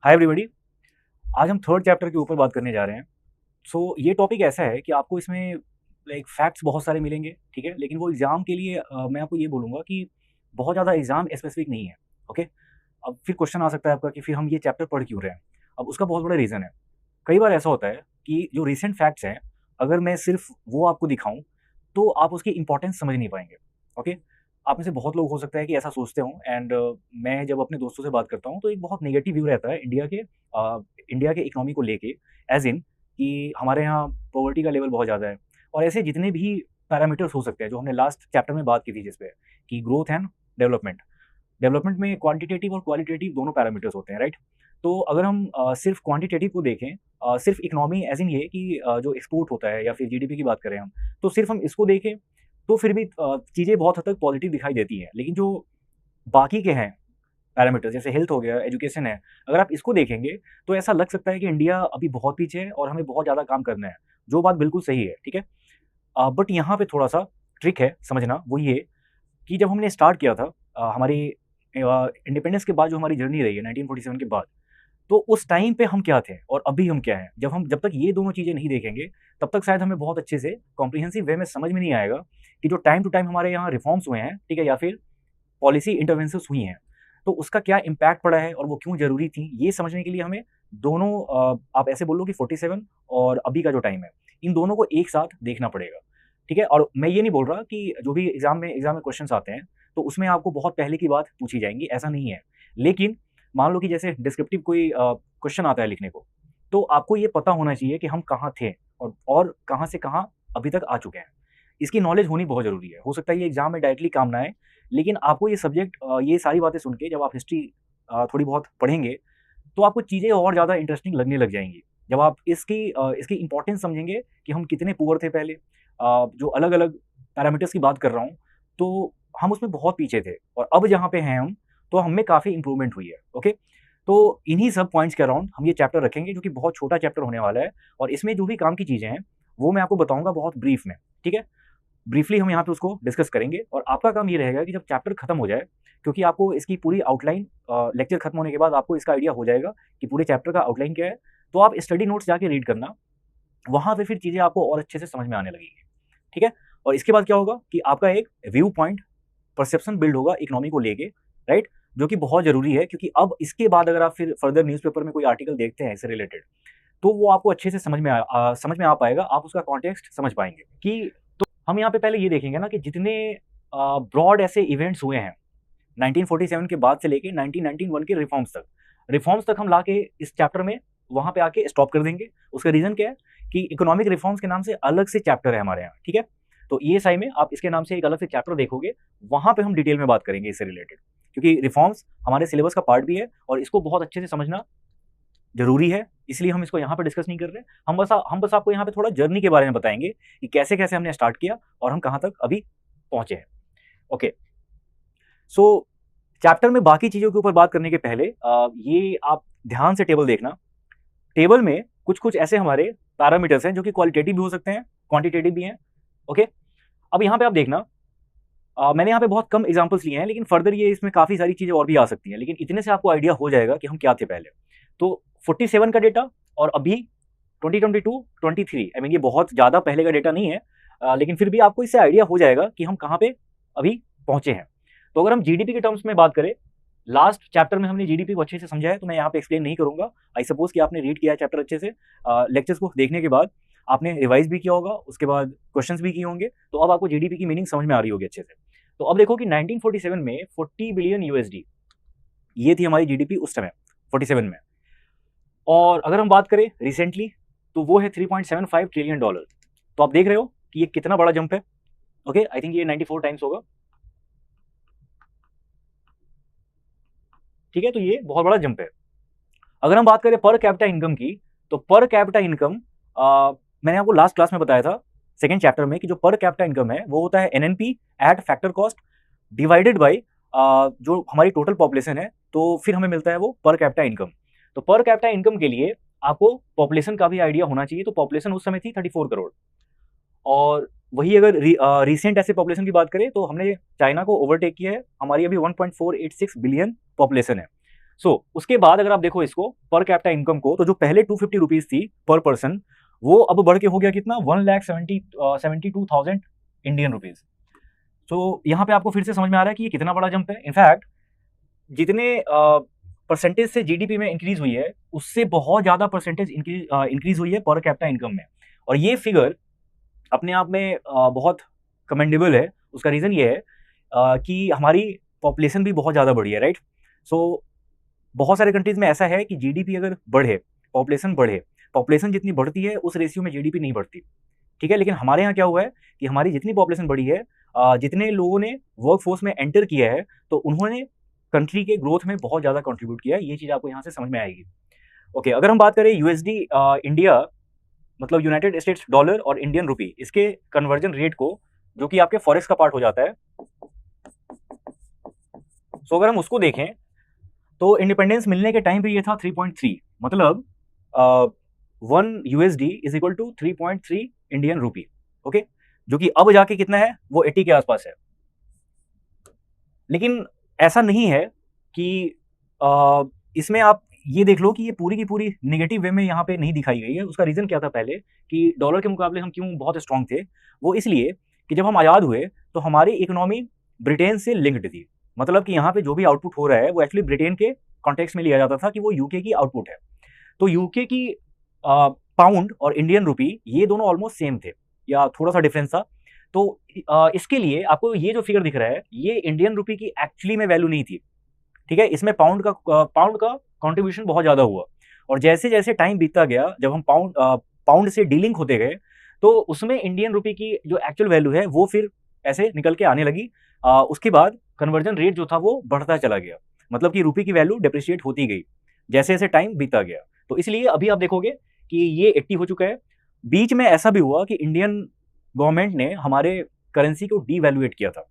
Hi everybody. आज हम third chapter के ऊपर बात करने जा रहे हैं। ये टॉपिक ऐसा है कि आपको इसमें लाइक फैक्ट्स बहुत सारे मिलेंगे, ठीक है? लेकिन वो एग्ज़ाम के लिए मैं आपको ये बोलूँगा कि बहुत ज़्यादा एग्ज़ाम स्पेसिफिक नहीं है, ओके? अब फिर क्वेश्चन आ सकता है आपका कि फिर हम ये चैप्टर पढ़ क्यों रहे हैं? अब उसका बहुत बड़ा रीज़न है। कई बार ऐसा होता है कि जो रीसेंट फैक्ट्स हैं, अगर मैं सिर्फ़ वो आपको दिखाऊँ, तो आप उसकी इम्पोर्टेंस समझ नहीं पाएँगे, ओके? आप में से बहुत लोग हो सकता है कि ऐसा सोचते हों एंड मैं जब अपने दोस्तों से बात करता हूँ, तो एक बहुत नेगेटिव व्यू रहता है इंडिया के इकोनॉमी को लेके, ऐज़ इन कि हमारे यहाँ पॉवर्टी का लेवल बहुत ज़्यादा है और ऐसे जितने भी पैरामीटर्स हो सकते हैं, जो हमने लास्ट चैप्टर में बात की थी जिस पे कि ग्रोथ एंड डेवलपमेंट। डेवलपमेंट में क्वांटिटेटिव और क्वालिटेटिव दोनों पैरामीटर्स होते हैं, राइट? तो अगर हम सिर्फ़ क्वांटिटेटिव को देखें, सिर्फ़ इकोनॉमी ऐज़ इन ये कि जो एक्सपोर्ट होता है या फिर जीडीपी की बात करें हम, तो सिर्फ़ हम इसको देखें, तो फिर भी चीज़ें बहुत हद तक पॉज़िटिव दिखाई देती हैं। लेकिन जो बाकी के हैं पैरामीटर्स, जैसे हेल्थ हो गया, एजुकेशन है, अगर आप इसको देखेंगे, तो ऐसा लग सकता है कि इंडिया अभी बहुत पीछे है और हमें बहुत ज़्यादा काम करना है, जो बात बिल्कुल सही है, ठीक है? बट यहाँ पे थोड़ा-सा ट्रिक है समझना, वो ये कि जब हमने स्टार्ट किया था हमारी इंडिपेंडेंस के बाद जो हमारी जर्नी रही है 1947 के बाद, तो उस टाइम पे हम क्या थे और अभी हम क्या हैं? जब तक ये दोनों चीज़ें नहीं देखेंगे, तब तक शायद हमें बहुत अच्छे से कॉम्प्रिहेंसिव वे में समझ में नहीं आएगा कि जो टाइम टू टाइम हमारे यहाँ रिफॉर्म्स हुए हैं, ठीक है? या फिर पॉलिसी इंटरवेंशंस हुई हैं, तो उसका क्या इम्पैक्ट पड़ा है और वो क्यों ज़रूरी थी, ये समझने के लिए हमें दोनों आप ऐसे बोल लो कि 47 और अभी का जो टाइम है, इन दोनों को एक साथ देखना पड़ेगा, ठीक है? और मैं ये नहीं बोल रहा कि जो भी एग्ज़ाम में क्वेश्चन्स आते हैं, तो उसमें आपको बहुत पहले की बात पूछी जाएँगी, ऐसा नहीं है। लेकिन मान लो कि जैसे डिस्क्रिप्टिव कोई क्वेश्चन आता है लिखने को, तो आपको ये पता होना चाहिए कि हम कहाँ थे और कहाँ से कहाँ अभी तक आ चुके हैं। इसकी नॉलेज होनी बहुत ज़रूरी है। हो सकता है ये एग्ज़ाम में डायरेक्टली काम ना आए, लेकिन आपको ये सब्जेक्ट ये सारी बातें सुन के जब आप हिस्ट्री थोड़ी बहुत पढ़ेंगे, तो आपको चीज़ें और ज़्यादा इंटरेस्टिंग लगने लग जाएँगी। जब आप इसकी इम्पोर्टेंस समझेंगे कि हम कितने पुअर थे पहले, जो अलग-अलग पैरामीटर्स की बात कर रहा हूँ, तो हम उसमें बहुत पीछे थे और अब जहाँ पे हैं हम, तो हम में काफ़ी इम्प्रूवमेंट हुई है, ओके? तो इन्हीं सब पॉइंट्स के अराउंड हम ये चैप्टर रखेंगे जो कि बहुत छोटा चैप्टर होने वाला है और इसमें जो भी काम की चीज़ें हैं, वो मैं आपको बताऊँगा बहुत ब्रीफ में, ठीक है? ब्रीफली हम यहाँ पे उसको डिस्कस करेंगे और आपका काम ये रहेगा कि जब चैप्टर खत्म हो जाए, क्योंकि आपको इसकी पूरी आउटलाइन लेक्चर खत्म होने के बाद आपको इसका आइडिया हो जाएगा कि पूरे चैप्टर का आउटलाइन क्या है, तो आप स्टडी नोट्स जाके रीड करना, वहाँ पे फिर चीज़ें आपको और अच्छे से समझ में आने लगेंगी, ठीक है? और इसके बाद क्या होगा कि आपका एक व्यू पॉइंट, परसेप्शन बिल्ड होगा इकोनॉमी को लेके, राइट? जो कि बहुत ज़रूरी है क्योंकि अब इसके बाद अगर आप फिर फर्दर न्यूज़पेपर में कोई आर्टिकल देखते हैं इससे रिलेटेड, तो वो आपको अच्छे से समझ में आ पाएगा, आप उसका कॉन्टेक्स्ट समझ पाएँगे कि हम यहाँ पे पहले ये देखेंगे ना कि जितने ब्रॉड ऐसे इवेंट्स हुए हैं 1947 के बाद से लेके 1991 के रिफॉर्म्स तक हम लाके इस चैप्टर में वहाँ पे आके स्टॉप कर देंगे। उसका रीज़न क्या है कि इकोनॉमिक रिफॉर्म्स के नाम से अलग से चैप्टर है हमारे यहाँ, ठीक है? तो ईएसआई में आप इसके नाम से एक अलग से चैप्टर देखोगे, वहाँ पे हम डिटेल में बात करेंगे इससे रिलेटेड। क्योंकि रिफॉर्म्स हमारे सिलेबस का पार्ट भी है और इसको बहुत अच्छे से समझना ज़रूरी है, इसलिए हम इसको यहाँ पे डिस्कस नहीं कर रहे। हम बस आपको यहाँ पे थोड़ा जर्नी के बारे में बताएँगे कि कैसे-कैसे हमने स्टार्ट किया और हम कहाँ तक अभी पहुँचे हैं। ओके, सो चैप्टर में बाकी चीज़ों के ऊपर बात करने के पहले ये आप ध्यान से टेबल देखना। टेबल में कुछ-कुछ ऐसे हमारे पैरामीटर्स हैं जो कि क्वालिटेटिव भी हो सकते हैं, क्वांटिटेटिव भी हैं, ओके? अब यहाँ पे आप देखना मैंने यहाँ पे बहुत कम एग्ज़ाम्पल्स लिए हैं, लेकिन फर्दर ये इसमें काफ़ी सारी चीज़ें और भी आ सकती हैं, लेकिन इतने से आपको आइडिया हो जाएगा कि हम क्या थे पहले। तो 47 का डेटा और अभी 2022, 23 आई मीन ये बहुत ज़्यादा पहले का डेटा नहीं है, लेकिन फिर भी आपको इससे आइडिया हो जाएगा कि हम कहाँ पे अभी पहुँचे हैं। तो अगर हम जीडीपी के टर्म्स में बात करें, लास्ट चैप्टर में हमने जीडीपी को अच्छे से समझा है, तो मैं यहाँ पे एक्सप्लेन नहीं करूँगा। आई सपोज़ कि आपने रीड किया है चैप्टर अच्छे से, लेक्चर्स को देखने के बाद आपने रिवाइज़ भी किया होगा, उसके बाद क्वेश्चंस भी किए होंगे, तो अब आपको जीडीपी की मीनिंग समझ में आ रही होगी अच्छे से। तो अब देखो कि 1947 में 40 बिलियन यूएसडी ये थी हमारी जीडीपी उस समय 47 में। और अगर हम बात करें रिसेंटली, तो वो है 3.75 ट्रिलियन डॉलर। तो आप देख रहे हो कि ये कितना बड़ा जंप है। ओके, आई थिंक ये 94 टाइम्स होगा, ठीक है? तो ये बहुत बड़ा जंप है। अगर हम बात करें पर कैपिटा इनकम की, तो पर कैपिटा इनकम मैंने आपको लास्ट क्लास में बताया था सेकंड चैप्टर में कि जो पर कैपिटा इनकम है वो होता है NNP eight factor cost divided by जो हमारी टोटल पॉपुलेशन है, तो फिर हमें मिलता है वो पर कैपिटा इनकम। तो पर कैपिटा इनकम के लिए आपको पॉपुलेशन का भी आइडिया होना चाहिए। तो पॉपुलेशन उस समय थी 34 करोड़ और वही अगर रिसेंट ऐसे पॉपुलेशन की बात करें तो हमने चाइना को ओवरटेक किया है, हमारी अभी 1.486 बिलियन पॉपुलेशन है। उसके बाद अगर आप देखो इसको पर कैपिटा इनकम को, तो जो पहले 250 रुपीज थी पर पर्सन, वो अब बढ़ के हो गया कितना, 1,72,000 इंडियन रुपीज। तो यहाँ पे आपको फिर से समझ में आ रहा है कि ये कितना बड़ा जंप है। इनफैक्ट जितने परसेंटेज से जीडीपी में इंक्रीज हुई है, उससे बहुत ज्यादा परसेंटेज इंक्रीज हुई है पर कैपिटा इनकम में। और ये फिगर अपने आप में बहुत कमेंडेबल है। उसका रीजन ये है कि हमारी पॉपुलेशन भी बहुत ज़्यादा बढ़ी है, राइट। सो बहुत सारे कंट्रीज में ऐसा है कि जीडीपी अगर बढ़े, पॉपुलेशन जितनी बढ़ती है उस रेशियो में जीडीपी नहीं बढ़ती, ठीक है। लेकिन हमारे यहाँ क्या हुआ है कि हमारी जितनी पॉपुलेशन बढ़ी है, जितने लोगों ने वर्क फोर्स में एंटर किया है, तो उन्होंने कंट्री के ग्रोथ में बहुत ज़्यादा कंट्रीब्यूट किया है। ये चीज़ आपको यहाँ से समझ में आएगी। ओके, अगर हम बात करें यूएसडी इंडिया, मतलब यूनाइटेड स्टेट्स डॉलर और इंडियन रुपी, इसके कन्वर्जन रेट को, जो कि आपके फॉरेक्स का पार्ट हो जाता है, सो अगर हम उसको देखें तो इंडिपेंडेंस मिलने के टाइम पे ये था 3.3, मतलब 1 USD is equal to 3.3 Indian rupee. Okay, जो कि अब जाके कितना है, वो 80 के आसपास है। लेकिन ऐसा नहीं है कि इसमें आप ये देख लो कि ये पूरी की पूरी नेगेटिव वे में यहाँ पे नहीं दिखाई गई है। उसका रीजन क्या था पहले, कि डॉलर के मुकाबले हम क्यों बहुत स्ट्रांग थे। वो इसलिए कि जब हम आज़ाद हुए तो हमारी इकोनॉमी ब्रिटेन से लिंक्ड थी। मतलब कि यहाँ पे जो भी आउटपुट हो रहा है वो एक्चुअली ब्रिटेन के कॉन्टेक्स्ट में लिया जाता था कि वो यूके की आउटपुट है। तो यूके की पाउंड और इंडियन रुपी ये दोनों ऑलमोस्ट सेम थे या थोड़ा सा डिफरेंस था। तो इसके लिए आपको ये जो फिगर दिख रहा है, ये इंडियन रुपी की एक्चुअली में वैल्यू नहीं थी, ठीक है। इसमें पाउंड का कॉन्ट्रीब्यूशन बहुत ज्यादा हुआ। और जैसे जैसे टाइम बीतता गया, जब हम पाउंड से डीलिंक होते गए, तो उसमें इंडियन रुपी की जो एक्चुअल वैल्यू है वो फिर ऐसे निकल के आने लगी। उसके बाद कन्वर्जन रेट जो था वो बढ़ता चला गया, मतलब कि रुपी की वैल्यू डिप्रिशिएट होती गई जैसे जैसे टाइम बीता गया। तो इसलिए अभी आप देखोगे कि ये 80 हो चुका है। बीच में ऐसा भी हुआ कि इंडियन गवर्नमेंट ने हमारे करेंसी को डीवैल्यूएट किया था,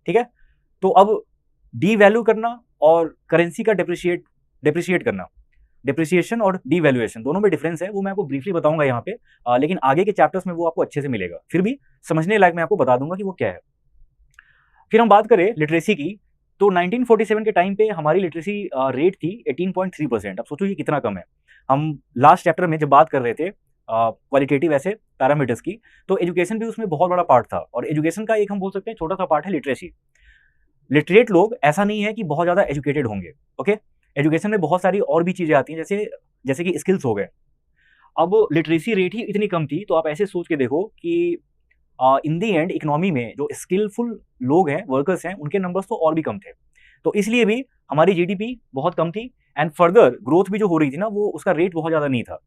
ठीक है। तो अब डीवैल्यू करना और करेंसी का डिप्रिशिएट करना, डिप्रिसिएशन और डीवैल्यूएशन दोनों में डिफरेंस है, वो मैं आपको ब्रीफली बताऊंगा यहाँ पे। लेकिन आगे के चैप्टर्स में वो आपको अच्छे से मिलेगा, फिर भी समझने लायक मैं आपको बता दूंगा कि वो क्या है। फिर हम बात करें लिटरेसी की, तो 1947 के टाइम पे हमारी लिटरेसी रेट थी 18.3%। अब सोचो ये कितना कम है। हम लास्ट चैप्टर में जब बात कर रहे थे क्वालिटेटिव ऐसे पैरामीटर्स की, तो एजुकेशन भी उसमें बहुत बड़ा पार्ट था। और एजुकेशन का एक हम बोल सकते हैं छोटा सा पार्ट है लिटरेसी। लिटरेट लोग ऐसा नहीं है कि बहुत ज़्यादा एजुकेटेड होंगे, ओके। एजुकेशन में बहुत सारी और भी चीज़ें आती हैं, जैसे कि स्किल्स हो गए। अब लिटरेसी रेट ही इतनी कम थी, तो आप ऐसे सोच के देखो कि इन दी एंड इकोनॉमी में जो स्किलफुल लोग हैं, वर्कर्स हैं, उनके नंबर्स तो और भी कम थे। तो इसलिए भी हमारी जीडीपी बहुत कम थी, एंड फर्दर ग्रोथ भी जो हो रही थी ना, वो उसका रेट बहुत ज़्यादा नहीं था।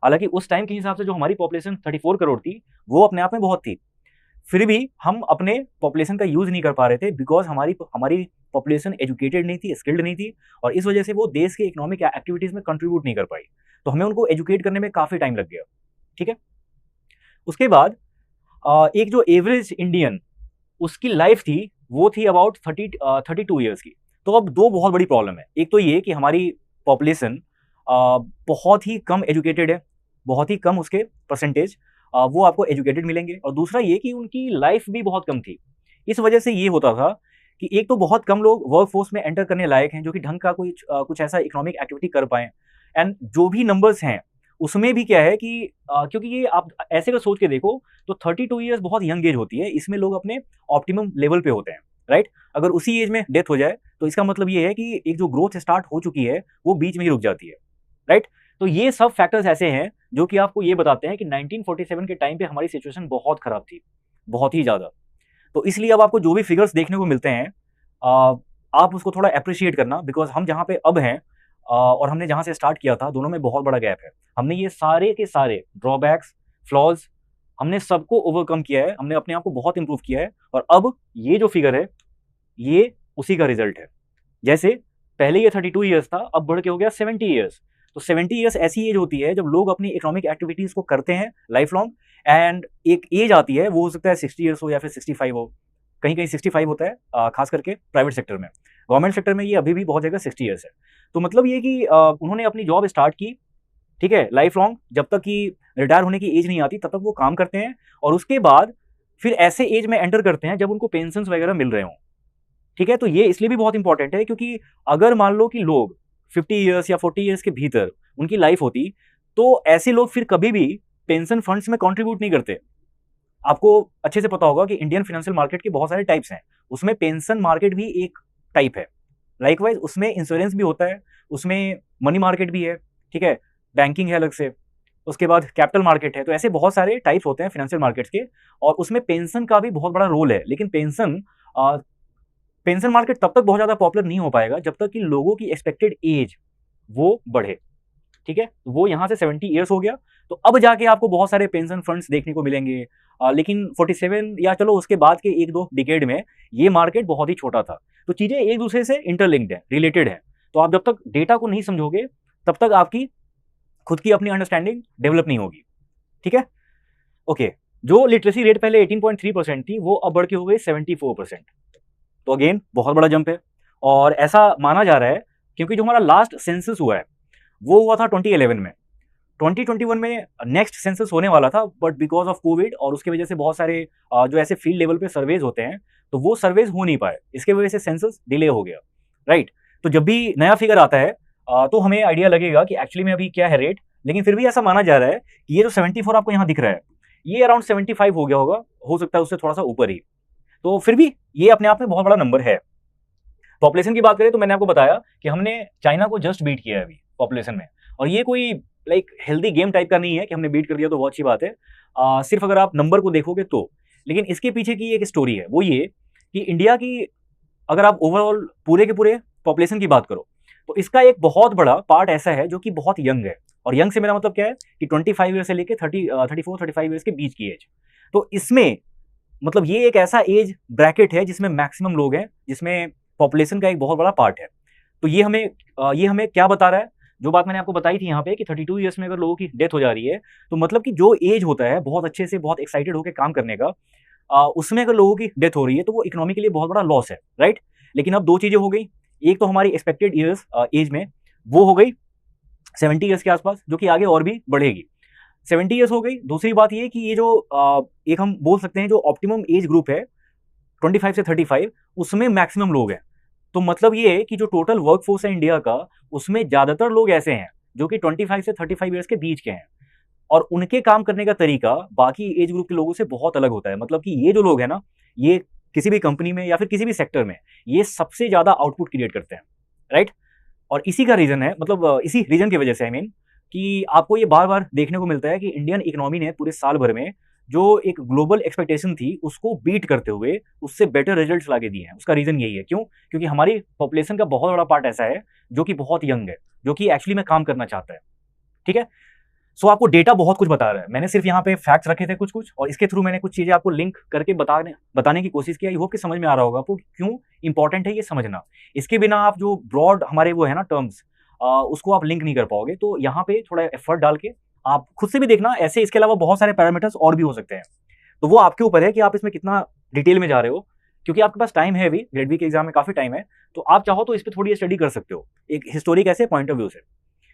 हालांकि उस टाइम के हिसाब से जो हमारी पॉपुलेशन 34 करोड़ थी, वो अपने आप में बहुत थी। फिर भी हम अपने पॉपुलेशन का यूज नहीं कर पा रहे थे, बिकॉज हमारी पॉपुलेशन एजुकेटेड नहीं थी, स्किल्ड नहीं थी, और इस वजह से वो देश के इकोनॉमिक एक्टिविटीज में कंट्रीब्यूट नहीं कर पाई। तो हमें उनको एजुकेट करने में काफी टाइम लग गया, ठीक है। उसके बाद एक जो एवरेज इंडियन उसकी लाइफ थी, वो थी अबाउट 32 ईयर्स की। तो अब दो बहुत बड़ी प्रॉब्लम है। एक तो ये कि हमारी पॉपुलेशन बहुत ही कम एजुकेटेड है, बहुत ही कम उसके परसेंटेज वो आपको एजुकेटेड मिलेंगे, और दूसरा ये कि उनकी लाइफ भी बहुत कम थी। इस वजह से ये होता था कि एक तो बहुत कम लोग वर्क फोर्स में एंटर करने लायक हैं जो कि ढंग का कुछ ऐसा इकोनॉमिक एक्टिविटी कर पाएं, एंड जो भी नंबर्स हैं उसमें भी क्या है कि क्योंकि ये आप ऐसे अगर सोच के देखो तो 32 ईयर्स बहुत यंग एज होती है, इसमें लोग अपने ऑप्टिमम लेवल पे होते हैं, राइट। अगर उसी एज में डेथ हो जाए तो इसका मतलब ये है कि एक जो ग्रोथ स्टार्ट हो चुकी है वो बीच में ही रुक जाती है, राइट। तो ये सब फैक्टर्स ऐसे हैं जो कि आपको ये बताते हैं कि 1947 के टाइम पे हमारी सिचुएशन बहुत खराब थी, बहुत ही ज्यादा। तो इसलिए अब आपको जो भी फिगर्स देखने को मिलते हैं, आप उसको थोड़ा अप्रिशिएट करना, बिकॉज हम जहाँ पे अब हैं और हमने जहाँ से स्टार्ट किया था, दोनों में बहुत बड़ा गैप है। हमने ये सारे के सारे ड्रॉबैक्स, फ्लॉज, हमने सबको ओवरकम किया है, हमने अपने आप को बहुत इंप्रूव किया है, और अब ये जो फिगर है ये उसी का रिजल्ट है। जैसे पहले ये 32 ईयर्स था, अब बढ़ के हो गया 70 ईयर्स। तो 70 ईयर्स ऐसी एज होती है जब लोग अपनी इकोनॉमिक एक्टिविटीज को करते हैं लाइफ लॉन्ग, एंड एक एज आती है, वो हो सकता है 60 ईयर्स हो या फिर 65 हो, कहीं कहीं 65 होता है, खास करके प्राइवेट सेक्टर में। गवर्नमेंट सेक्टर में ये अभी भी बहुत जगह 60 ईयर्स है। तो मतलब ये कि उन्होंने अपनी जॉब स्टार्ट की, ठीक है, लाइफ लॉन्ग, जब तक कि रिटायर होने की एज नहीं आती तब तक वो काम करते हैं, और उसके बाद फिर ऐसे एज में एंटर करते हैं जब उनको पेंशन वगैरह मिल रहे हों, ठीक है। तो ये इसलिए भी बहुत इंपॉर्टेंट है क्योंकि अगर मान लो कि लोग 50 ईयर्स या 40 ईयर्स के भीतर उनकी लाइफ होती, तो ऐसे लोग फिर कभी भी पेंशन फंड्स में कंट्रीब्यूट नहीं करते। आपको अच्छे से पता होगा कि इंडियन फाइनेंशियल मार्केट के बहुत सारे टाइप्स हैं, उसमें पेंशन मार्केट भी एक टाइप है। लाइकवाइज उसमें इंश्योरेंस भी होता है, उसमें मनी मार्केट भी है, ठीक है, बैंकिंग है अलग से, उसके बाद कैपिटल मार्केट है। तो ऐसे बहुत सारे टाइप्स होते हैं फाइनेंशियल मार्केट्स के, और उसमें पेंशन का भी बहुत बड़ा रोल है। लेकिन पेंशन मार्केट तब तक बहुत ज्यादा पॉपुलर नहीं हो पाएगा जब तक कि लोगों की एक्सपेक्टेड एज वो बढ़े, ठीक है। वो यहां से 70 ईयर्स हो गया, तो अब जाके आपको बहुत सारे पेंशन फंड्स देखने को मिलेंगे। लेकिन 47 या चलो उसके बाद के एक दो डिकेड में ये मार्केट बहुत ही छोटा था। तो चीजें एक दूसरे से इंटरलिंक्ड है, रिलेटेड है। तो आप जब तक डेटा को नहीं समझोगे तब तक आपकी खुद की अपनी अंडरस्टैंडिंग डेवलप नहीं होगी, ठीक है। ओके, जो लिटरेसी रेट पहले 18.3% थी वो अब बढ़ के हो गई 74%। तो अगेन बहुत बड़ा जंप है, और ऐसा माना जा रहा है क्योंकि जो हमारा लास्ट सेंसस हुआ है वो हुआ था 2011 में। 2021 में नेक्स्ट सेंसस होने वाला था, बट बिकॉज ऑफ कोविड और उसके वजह से बहुत सारे जो ऐसे फील्ड लेवल पे सर्वेज होते हैं तो वो सर्वेज हो नहीं पाए, इसके वजह से सेंसस डिले हो गया, राइट। तो जब भी नया फिगर आता है तो हमें आइडिया लगेगा कि एक्चुअली में अभी क्या है रेट। लेकिन फिर भी ऐसा माना जा रहा है कि ये जो 74 आपको यहाँ दिख रहा है ये अराउंड 75 हो गया होगा, हो सकता है उससे थोड़ा सा ऊपर ही। तो फिर भी ये अपने आप में बहुत बड़ा नंबर है। पॉपुलेशन की बात करें तो मैंने आपको बताया कि हमने चाइना को जस्ट बीट किया है अभी पॉपुलेशन में, और ये कोई लाइक हेल्दी गेम टाइप का नहीं है कि हमने बीट कर दिया तो बहुत अच्छी बात है, सिर्फ अगर आप नंबर को देखोगे तो। लेकिन इसके पीछे की एक स्टोरी है, वो ये कि इंडिया की अगर आप ओवरऑल पूरे के पूरे पॉपुलेशन की बात करो तो इसका एक बहुत बड़ा पार्ट ऐसा है जो कि बहुत यंग है। और यंग से मेरा मतलब क्या है कि 25 ईयर से लेकर 34-35 ईयर्स के बीच की एज। तो इसमें मतलब ये एक ऐसा एज ब्रैकेट है जिसमें मैक्सिमम लोग हैं, जिसमें पॉपुलेशन का एक बहुत बड़ा पार्ट है। तो ये हमें क्या बता रहा है, जो बात मैंने आपको बताई थी यहाँ पे कि 32 ईयर्स में अगर लोगों की डेथ हो जा रही है तो मतलब कि जो एज होता है बहुत अच्छे से बहुत एक्साइटेड होकर काम करने का, उसमें अगर लोगों की डेथ हो रही है तो वो इकोनॉमी के लिए बहुत बड़ा लॉस है, राइट। लेकिन अब दो चीजें हो गई, एक तो हमारी एक्सपेक्टेड ईयर्स एज में वो हो गई 70 ईयर्स के आसपास, जो कि आगे और भी बढ़ेगी। 70 ईयर्स हो गई। दूसरी बात ये कि ये जो एक हम बोल सकते हैं जो ऑप्टिमम एज ग्रुप है 25 से 35, उसमें मैक्सिमम लोग हैं। तो मतलब ये है कि जो टोटल वर्कफोर्स है इंडिया का, उसमें ज्यादातर लोग ऐसे हैं जो कि 25 से 35 ईयर्स के बीच के हैं, और उनके काम करने का तरीका बाकी एज ग्रुप के लोगों से बहुत अलग होता है। मतलब कि ये जो लोग हैं ना, ये किसी भी कंपनी में या फिर किसी भी सेक्टर में ये सबसे ज्यादा आउटपुट क्रिएट करते हैं, राइट। और इसी का रीजन है, मतलब इसी रीजन की वजह से आई मीन कि आपको ये बार बार देखने को मिलता है कि इंडियन इकोनॉमी ने पूरे साल भर में जो एक ग्लोबल एक्सपेक्टेशन थी उसको बीट करते हुए उससे बेटर रिजल्ट्स लाके दिए हैं। उसका रीजन यही है, क्यों? क्योंकि हमारी पॉपुलेशन का बहुत बड़ा पार्ट ऐसा है जो कि बहुत यंग है, जो कि एक्चुअली में काम करना चाहता है, ठीक है। सो आपको डेटा बहुत कुछ बता रहा है, मैंने सिर्फ यहाँ पे फैक्ट्स रखे थे कुछ कुछ, और इसके थ्रू मैंने कुछ चीजें आपको लिंक करके बताने की कोशिश की। आई होप कि समझ में आ रहा होगा आपको क्यों इंपॉर्टेंट है ये समझना। इसके बिना आप जो ब्रॉड हमारे वो है ना टर्म्स, उसको आप लिंक नहीं कर पाओगे। तो यहाँ पे थोड़ा एफर्ट डाल के आप खुद से भी देखना। ऐसे इसके अलावा बहुत सारे पैरामीटर्स और भी हो सकते हैं, तो वो आपके ऊपर है कि आप इसमें कितना डिटेल में जा रहे हो। क्योंकि आपके पास टाइम है, अभी ग्रेड बी के एग्जाम में काफी टाइम है, तो आप चाहो तो इस पर थोड़ी स्टडी कर सकते हो एक हिस्टोरिक ऐसे पॉइंट ऑफ व्यू से।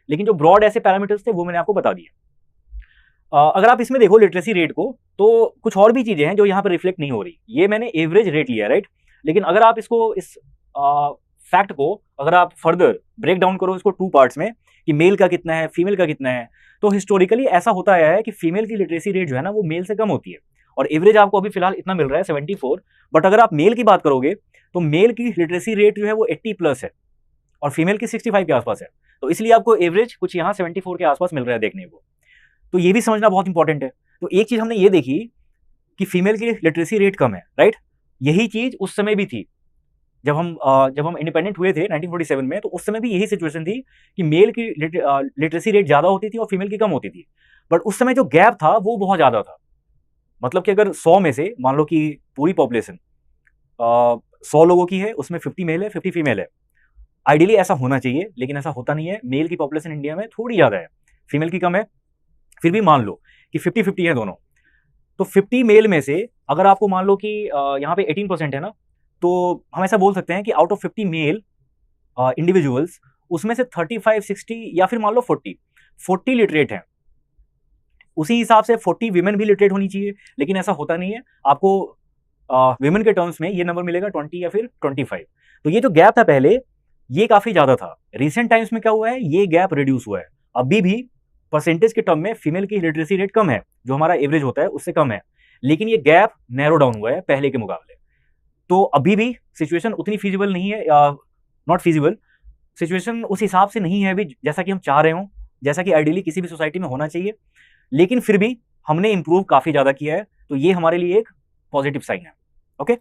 लेकिन जो ब्रॉड ऐसे पैरामीटर्स थे वो मैंने आपको बता दिए। अगर आप इसमें देखो लिटरेसी रेट को, तो कुछ और भी चीजें हैं जो यहाँ पर रिफ्लेक्ट नहीं हो रही। ये मैंने एवरेज रेट लिया, राइट। लेकिन अगर आप इसको इस फैक्ट को अगर आप फर्दर ब्रेक डाउन करो इसको टू पार्ट्स में कि मेल का कितना है फीमेल का कितना है, तो हिस्टोरिकली ऐसा होता आया है कि फीमेल की लिटरेसी रेट जो है ना वो मेल से कम होती है, और एवरेज आपको अभी फिलहाल इतना मिल रहा है 74। बट अगर आप मेल की बात करोगे तो मेल की लिटरेसी रेट जो है वो 80+ है और फीमेल की 65 के आसपास है। तो इसलिए आपको एवरेज कुछ यहाँ 74 के आसपास मिल रहा है देखने को। तो ये भी समझना बहुत इंपॉर्टेंट है। तो एक चीज हमने ये देखी कि फीमेल की लिटरेसी रेट कम है, राइट। यही चीज उस समय भी थी जब हम इंडिपेंडेंट हुए थे 1947 में, तो उस समय भी यही सिचुएशन थी कि मेल की लिटरेसी रेट ज्यादा होती थी और फीमेल की कम होती थी। बट उस समय जो गैप था वो बहुत ज्यादा था। मतलब कि अगर 100 में से मान लो कि पूरी पॉपुलेशन 100 लोगों की है, उसमें 50 मेल है 50 फीमेल है। आइडियली ऐसा होना चाहिए, लेकिन ऐसा होता नहीं है। मेल की पॉपुलेशन इंडिया में थोड़ी ज्यादा है, फीमेल की कम है। फिर भी मान लो कि 50-50 है दोनों, तो 50 मेल में से अगर आपको मान लो कि यहाँ पे 18% है ना, तो हम ऐसा बोल सकते हैं कि आउट ऑफ 50 मेल इंडिविजुअल्स उसमें से 35-60 या फिर मान लो 40 लिटरेट हैं। उसी हिसाब से 40 विमेन भी लिटरेट होनी चाहिए, लेकिन ऐसा होता नहीं है। आपको विमेन के टर्म्स में ये नंबर मिलेगा 20 या फिर 25। तो ये जो गैप था पहले ये काफ़ी ज़्यादा था। रिसेंट टाइम्स में क्या हुआ है, ये गैप रिड्यूस हुआ है। अभी भी परसेंटेज के टर्म में फीमेल की लिटरेसी रेट कम है, जो हमारा एवरेज होता है उससे कम है, लेकिन ये गैप नैरो डाउन हुआ है पहले के मुकाबले। तो अभी भी सिचुएशन उतनी फीजिबल नहीं है, नॉट फीजिबल, सिचुएशन उस हिसाब से नहीं है अभी जैसा कि हम चाह रहे हों, जैसा कि आइडियली किसी भी सोसाइटी में होना चाहिए, लेकिन फिर भी हमने इम्प्रूव काफ़ी ज़्यादा किया है, तो ये हमारे लिए एक पॉजिटिव साइन है। ओके।